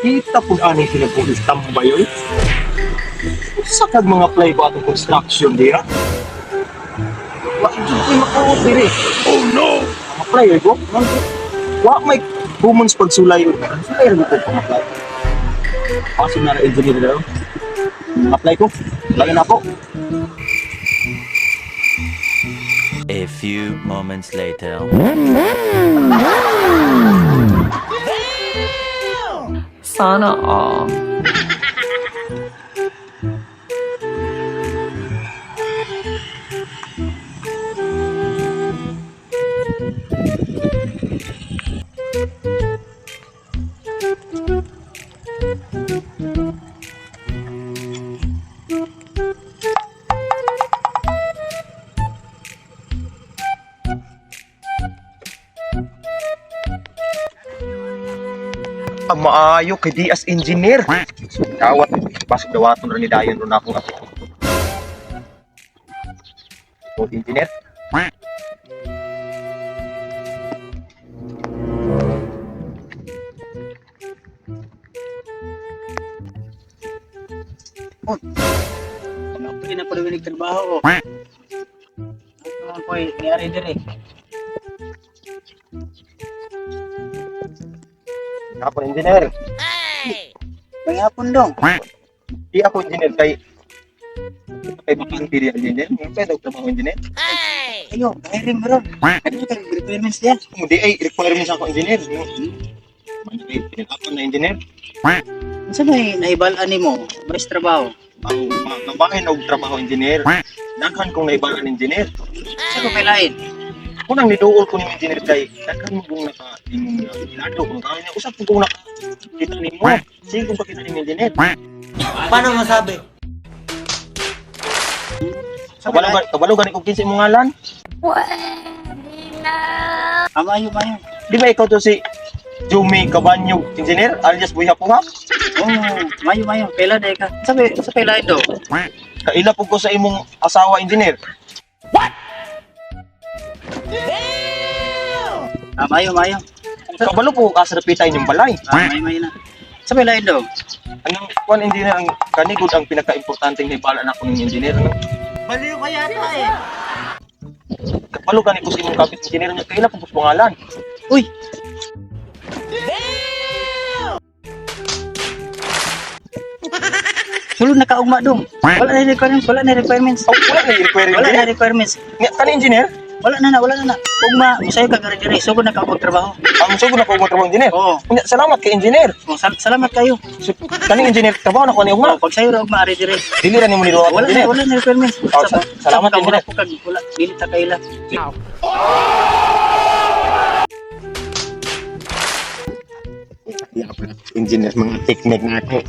Kita po ani sila po tambay oy. Sa kag mga play ba atong construction diha? Wa jud makaot diri. Oh no. Mga play oy ko. Wa may humans pagsulay oy. Sulay ra ko mga play. Kasi na engineer daw. Apply ko. Lagi na ako. A few moments later. Sana all. Maayo kay di as engineer. Dawat pasok dawaton ra ni dayon ron ako ato. O engineer. Ano po yun ako naging trabaho? Ano po yung nangyari dire? Ako engineer. May hapon dong. Di ako engineer kay bakang pili engineer. Pwede ako trabaho engineer. Ayo, hiring mo ron. Ano yung requirements niya? Hindi ay requirements ako engineer. Ako na engineer. Ano may naibalaan mo? Maris trabaho. Ang kabahin og trabaho engineer. Daghan kong naibalan engineer. Saan ko kailain? Kung nang niduol ko ni engineer kay daghan mo kung naka-imong ilado kung kaya niya usap kung nakita nimo. Sige kung pakita ni engineer. Paano masabi? Kabalo gani ko kinsa imong ngalan? Mayo. Di ba ikaw to si Jumi Cabanyo engineer alias Buya Puha? Oh, mayo. Kailan day ka? Sa kailain daw? Kaila po ko sa imong asawa engineer. Mayo. Kabalo po asarpitan yung balay. Mayo na. Sa kailain daw? Anong kuan engineer ang kanigod ang pinaka-importante nga ibala na ko ng engineer no? Baliw ka yata eh. Kabalo gani ko sa imong kapit engineer niya kaila po ko pangalan. Uy! Sulod nakaugma dong. Wala na requirements. Wala na requirement Wala na engineer. requirements. Nga kani engineer? Wala na. Ugma, masayo ka gari diri. Sugod na ka og trabaho. Ang sugo na ko mo trabaho engineer. Oo. Nya, salamat kay engineer. Oh, salamat kayo. So, kani engineer trabaho na ko ni Oh, ugma. pag sayo ra ugma ari diri. Dili ra nimo ni engineer. Wala na requirements. Oh, salamat, engineer. Wala wala dili ta kaila. Engineer mga technique na ako.